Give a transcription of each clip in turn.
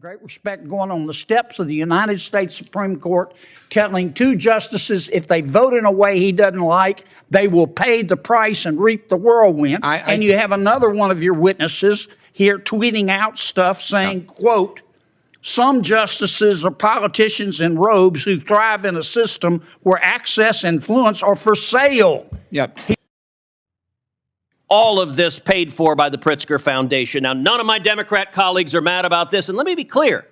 great respect, going on the steps of the United States Supreme Court, telling two justices if they vote in a way he doesn't like, they will pay the price and reap the whirlwind. And you have another one of your witnesses here tweeting out stuff saying, quote, some justices are politicians in robes who thrive in a system where access and influence are for sale. Yep. All of this paid for by the Pritzker Foundation. Now, none of my Democrat colleagues are mad about this. And let me be clear.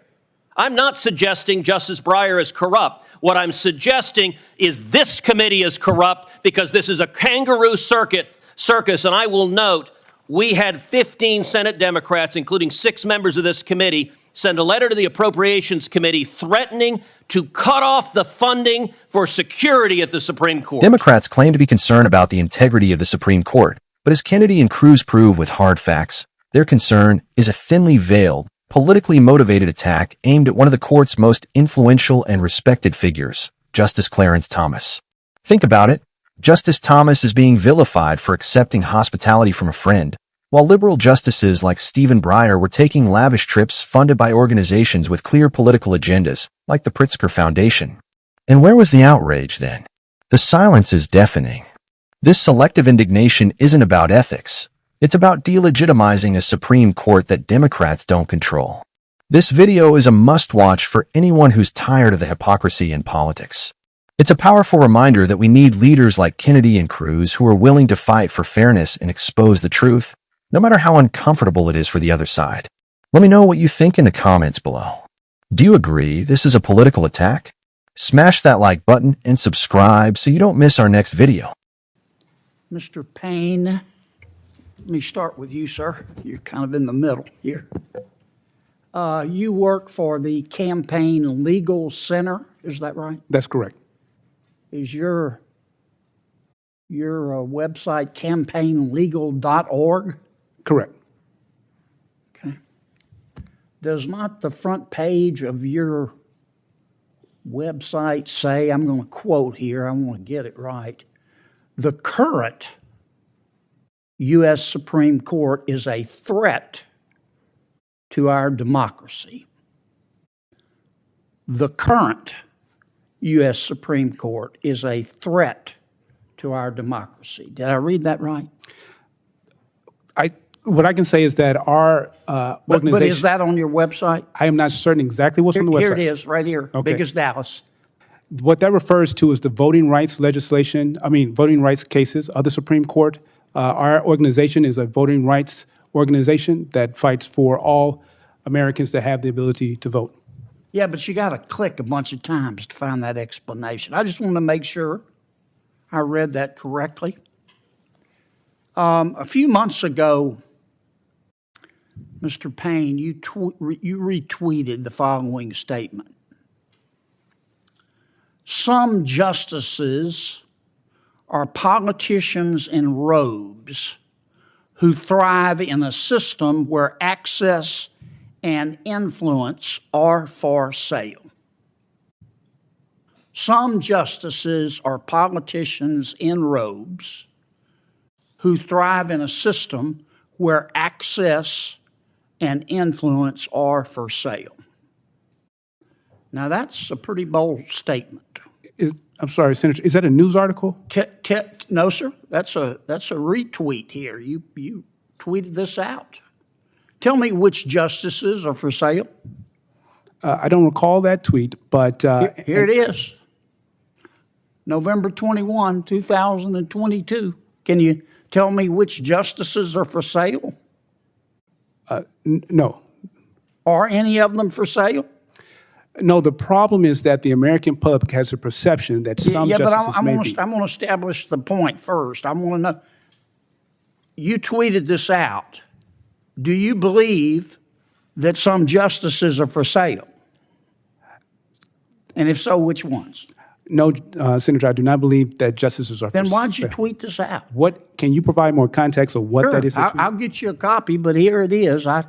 I'm not suggesting Justice Breyer is corrupt. What I'm suggesting is this committee is corrupt because this is a kangaroo circus. And I will note, we had 15 Senate Democrats, including 6 members of this committee, send a letter to the Appropriations Committee threatening to cut off the funding for security at the Supreme Court. Democrats claim to be concerned about the integrity of the Supreme Court. But as Kennedy and Cruz prove with hard facts, their concern is a thinly veiled, politically motivated attack aimed at one of the court's most influential and respected figures, Justice Clarence Thomas. Think about it. Justice Thomas is being vilified for accepting hospitality from a friend, while liberal justices like Stephen Breyer were taking lavish trips funded by organizations with clear political agendas, like the Pritzker Foundation. And where was the outrage then? The silence is deafening. This selective indignation isn't about ethics. It's about delegitimizing a Supreme Court that Democrats don't control. This video is a must-watch for anyone who's tired of the hypocrisy in politics. It's a powerful reminder that we need leaders like Kennedy and Cruz who are willing to fight for fairness and expose the truth, no matter how uncomfortable it is for the other side. Let me know what you think in the comments below. Do you agree this is a political attack? Smash that like button and subscribe so you don't miss our next video. Mr. Payne, let me start with you, sir. You're kind of in the middle here. You work for the Campaign Legal Center, is that right? That's correct. Is your website campaignlegal.org? Correct. Okay. Does not the front page of your website say, I'm going to quote here, I want to get it right, the current U.S. Supreme Court is a threat to our democracy. The current U.S. Supreme Court is a threat to our democracy. Did I read that right? What I can say is that our organization... But is that on your website? I am not certain exactly what's on the website. Here it is, right here, okay. Big as Dallas. What that refers to is the voting rights voting rights cases of the Supreme Court. Our organization is a voting rights organization that fights for all Americans to have the ability to vote. Yeah, but you got to click a bunch of times to find that explanation. I just want to make sure I read that correctly. A few months ago, Mr. Payne, you retweeted the following statement. Some justices are politicians in robes who thrive in a system where access and influence are for sale. Some justices are politicians in robes who thrive in a system where access and influence are for sale. Now, that's a pretty bold statement. I'm sorry, Senator, is that a news article? No, sir. That's a retweet here. You tweeted this out. Tell me which justices are for sale. I don't recall that tweet, but... Here it is. November 21, 2022. Can you tell me which justices are for sale? No. Are any of them for sale? No, the problem is that the American public has a perception that some justices may be. I'm going to establish the point first. I want to know, you tweeted this out. Do you believe that some justices are for sale? And if so, which ones? No, Senator, I do not believe that justices are for sale. Then why'd you tweet this out? Can you provide more context of what that is? I'll get you a copy, but here it is. I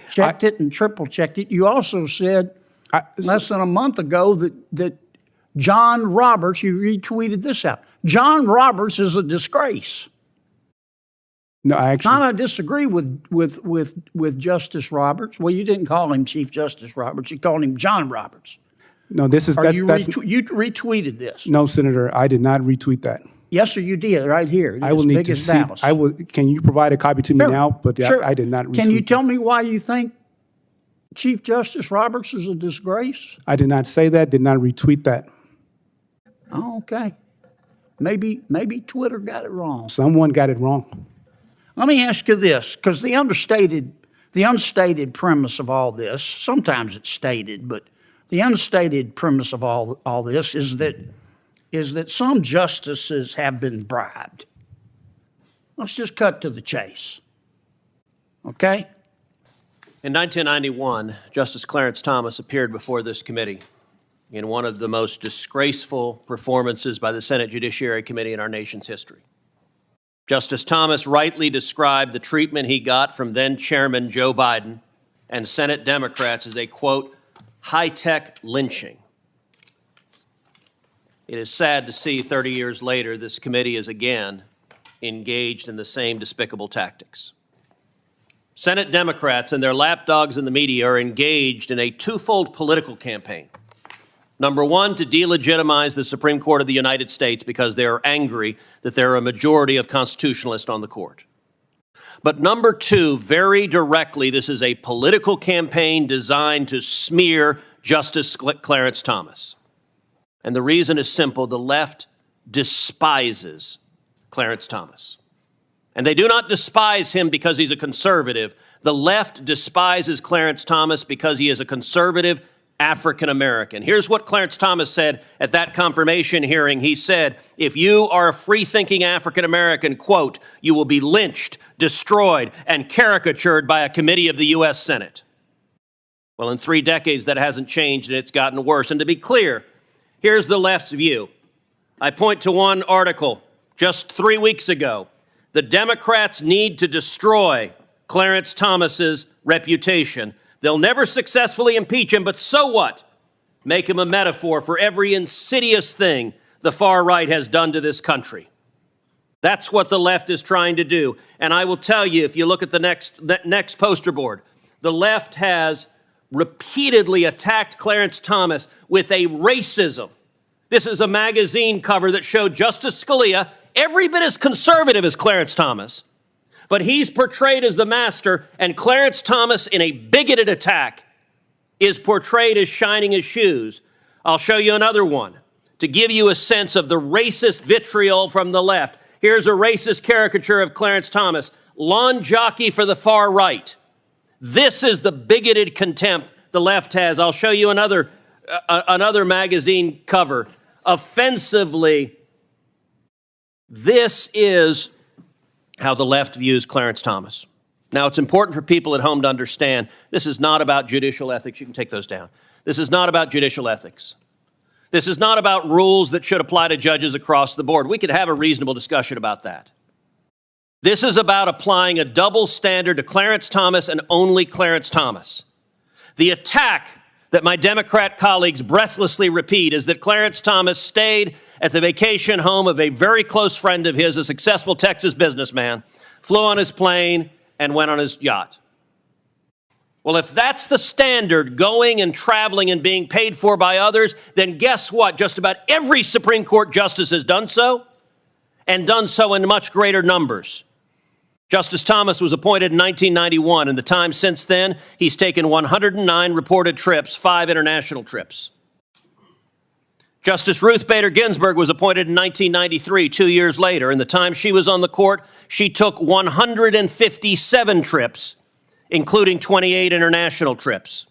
checked it and triple checked it. You also said less than a month ago that John Roberts, you retweeted this out. John Roberts is a disgrace. No, I actually. Not I disagree with Justice Roberts. Well, you didn't call him Chief Justice Roberts. You called him John Roberts. No, this is Or that's, you that's retweeted this. no, Senator. I did not retweet that. Yes, sir, you did right here. I will need to see. Dallas. I will. Can you provide a copy to me Sure. now? But Sure. I did not retweet. Can you tell me why you think Chief Justice Roberts is a disgrace? I did not say that. Did not retweet that. Oh, okay. Maybe Twitter got it wrong. Someone got it wrong. Let me ask you this, because the unstated premise of all this, sometimes it's stated, but the unstated premise of all this is that some justices have been bribed. Let's just cut to the chase. Okay? In 1991, Justice Clarence Thomas appeared before this committee in one of the most disgraceful performances by the Senate Judiciary Committee in our nation's history. Justice Thomas rightly described the treatment he got from then-Chairman Joe Biden and Senate Democrats as a, quote, high-tech lynching. It is sad to see 30 years later this committee is again engaged in the same despicable tactics. Senate Democrats and their lapdogs in the media are engaged in a twofold political campaign. Number one, to delegitimize the Supreme Court of the United States because they are angry that there are a majority of constitutionalists on the court. But number two, very directly, this is a political campaign designed to smear Justice Clarence Thomas. And the reason is simple. The left despises Clarence Thomas. And they do not despise him because he's a conservative. The left despises Clarence Thomas because he is a conservative African American. Here's what Clarence Thomas said at that confirmation hearing. He said, if you are a free-thinking African American, quote, you will be lynched, destroyed, and caricatured by a committee of the U.S. Senate. Well, in 3 decades, that hasn't changed, and it's gotten worse. And to be clear, here's the left's view. I point to one article just 3 weeks ago. The Democrats need to destroy Clarence Thomas's reputation. They'll never successfully impeach him, but so what? Make him a metaphor for every insidious thing the far right has done to this country. That's what the left is trying to do. And I will tell you, if you look at the next poster board, the left has repeatedly attacked Clarence Thomas with a racism. This is a magazine cover that showed Justice Scalia every bit as conservative as Clarence Thomas. But he's portrayed as the master, and Clarence Thomas, in a bigoted attack, is portrayed as shining his shoes. I'll show you another one to give you a sense of the racist vitriol from the left. Here's a racist caricature of Clarence Thomas, lawn jockey for the far right. This is the bigoted contempt the left has. I'll show you another magazine cover. Offensively, this is how the left views Clarence Thomas. Now, it's important for people at home to understand this is not about judicial ethics. You can take those down. This is not about judicial ethics. This is not about rules that should apply to judges across the board. We could have a reasonable discussion about that. This is about applying a double standard to Clarence Thomas and only Clarence Thomas. The attack that my Democrat colleagues breathlessly repeat is that Clarence Thomas stayed at the vacation home of a very close friend of his, a successful Texas businessman, flew on his plane, and went on his yacht. Well, if that's the standard, going and traveling and being paid for by others, then guess what? Just about every Supreme Court justice has done so, and done so in much greater numbers. Justice Thomas was appointed in 1991. In the time since then, he's taken 109 reported trips, 5 international trips. Justice Ruth Bader Ginsburg was appointed in 1993, 2 years later. In the time she was on the court, she took 157 trips, including 28 international trips.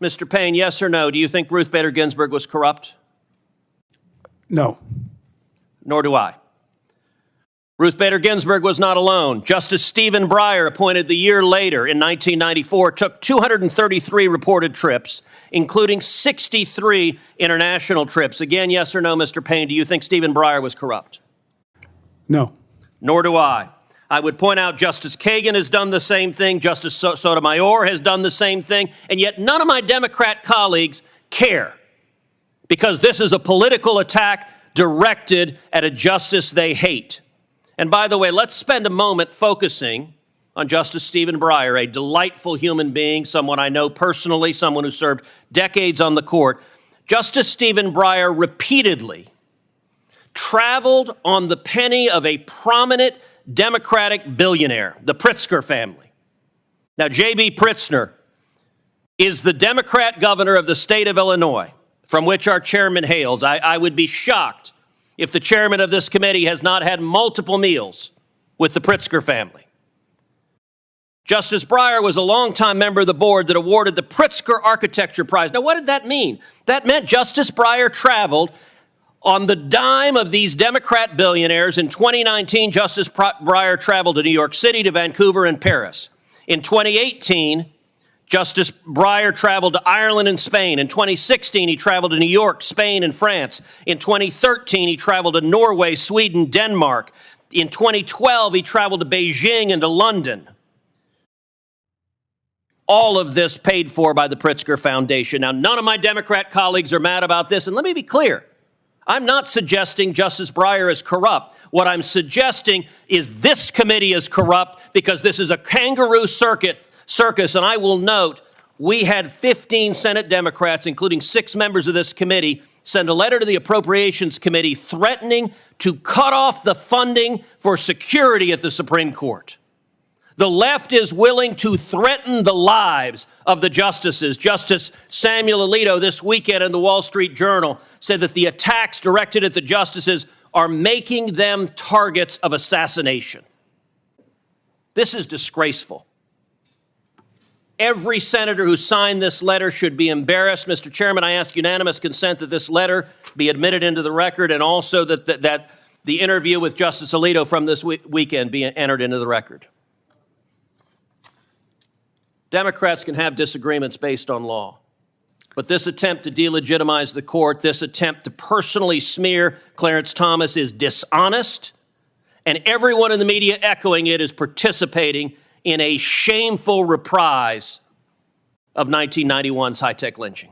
Mr. Payne, yes or no, do you think Ruth Bader Ginsburg was corrupt? No. Nor do I. Ruth Bader Ginsburg was not alone. Justice Stephen Breyer, appointed the year later in 1994, took 233 reported trips, including 63 international trips. Again, yes or no, Mr. Payne, do you think Stephen Breyer was corrupt? No. Nor do I. I would point out Justice Kagan has done the same thing. Justice Sotomayor has done the same thing. And yet none of my Democrat colleagues care, because this is a political attack directed at a justice they hate. And by the way, let's spend a moment focusing on Justice Stephen Breyer, a delightful human being, someone I know personally, someone who served decades on the court. Justice Stephen Breyer repeatedly traveled on the penny of a prominent Democratic billionaire, the Pritzker family. Now, J.B. Pritzker is the Democrat governor of the state of Illinois, from which our chairman hails. I would be shocked if the chairman of this committee has not had multiple meals with the Pritzker family. Justice Breyer was a longtime member of the board that awarded the Pritzker Architecture Prize. Now, what did that mean? That meant Justice Breyer traveled on the dime of these Democrat billionaires. In 2019, Justice Breyer traveled to New York City, to Vancouver, and Paris. In 2018, Justice Breyer traveled to Ireland and Spain. In 2016, he traveled to New York, Spain, and France. In 2013, he traveled to Norway, Sweden, Denmark. In 2012, he traveled to Beijing and to London. All of this paid for by the Pritzker Foundation. Now, none of my Democrat colleagues are mad about this, and let me be clear. I'm not suggesting Justice Breyer is corrupt. What I'm suggesting is this committee is corrupt because this is a kangaroo circus, and I will note we had 15 Senate Democrats, including 6 members of this committee, send a letter to the Appropriations Committee threatening to cut off the funding for security at the Supreme Court. The left is willing to threaten the lives of the justices. Justice Samuel Alito this weekend in the Wall Street Journal said that the attacks directed at the justices are making them targets of assassination. This is disgraceful. Every senator who signed this letter should be embarrassed. Mr. Chairman, I ask unanimous consent that this letter be admitted into the record, and also that the interview with Justice Alito from this weekend be entered into the record. Democrats can have disagreements based on law, but this attempt to delegitimize the court, this attempt to personally smear Clarence Thomas is dishonest, and everyone in the media echoing it is participating in a shameful reprise of 1991's high-tech lynching.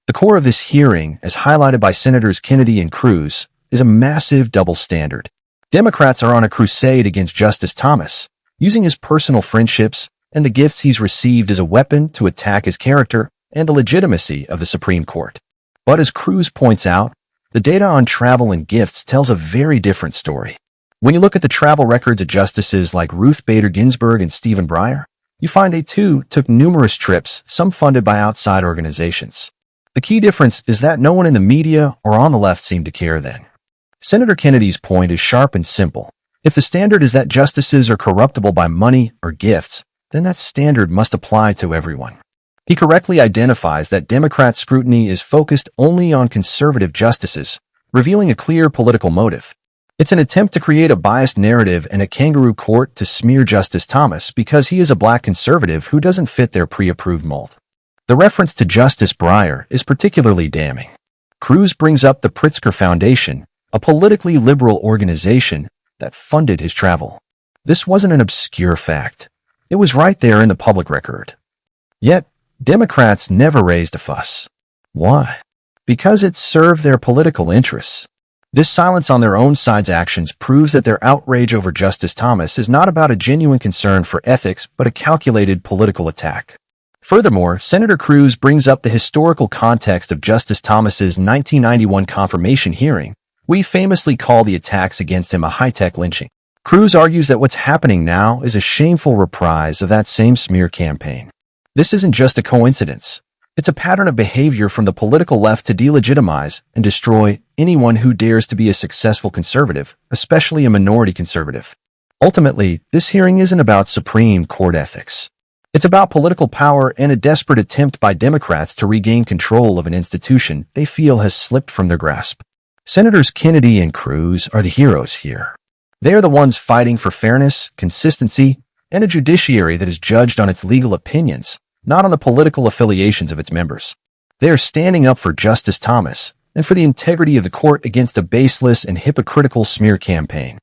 The core of this hearing, as highlighted by Senators Kennedy and Cruz, is a massive double standard. Democrats are on a crusade against Justice Thomas, using his personal friendships and the gifts he's received as a weapon to attack his character and the legitimacy of the Supreme Court. But as Cruz points out, the data on travel and gifts tells a very different story. When you look at the travel records of justices like Ruth Bader Ginsburg and Stephen Breyer, you find they too took numerous trips, some funded by outside organizations. The key difference is that no one in the media or on the left seemed to care then. Senator Kennedy's point is sharp and simple. If the standard is that justices are corruptible by money or gifts, then that standard must apply to everyone. He correctly identifies that Democrat scrutiny is focused only on conservative justices, revealing a clear political motive. It's an attempt to create a biased narrative and a kangaroo court to smear Justice Thomas because he is a black conservative who doesn't fit their pre-approved mold. The reference to Justice Breyer is particularly damning. Cruz brings up the Pritzker Foundation, a politically liberal organization that funded his travel. This wasn't an obscure fact. It was right there in the public record. Yet, Democrats never raised a fuss. Why? Because it served their political interests. This silence on their own side's actions proves that their outrage over Justice Thomas is not about a genuine concern for ethics, but a calculated political attack. Furthermore, Senator Cruz brings up the historical context of Justice Thomas's 1991 confirmation hearing. We famously call the attacks against him a high-tech lynching. Cruz argues that what's happening now is a shameful reprise of that same smear campaign. This isn't just a coincidence. It's a pattern of behavior from the political left to delegitimize and destroy anyone who dares to be a successful conservative, especially a minority conservative. Ultimately, this hearing isn't about Supreme Court ethics. It's about political power and a desperate attempt by Democrats to regain control of an institution they feel has slipped from their grasp. Senators Kennedy and Cruz are the heroes here. They are the ones fighting for fairness, consistency, and a judiciary that is judged on its legal opinions, not on the political affiliations of its members. They are standing up for Justice Thomas and for the integrity of the court against a baseless and hypocritical smear campaign.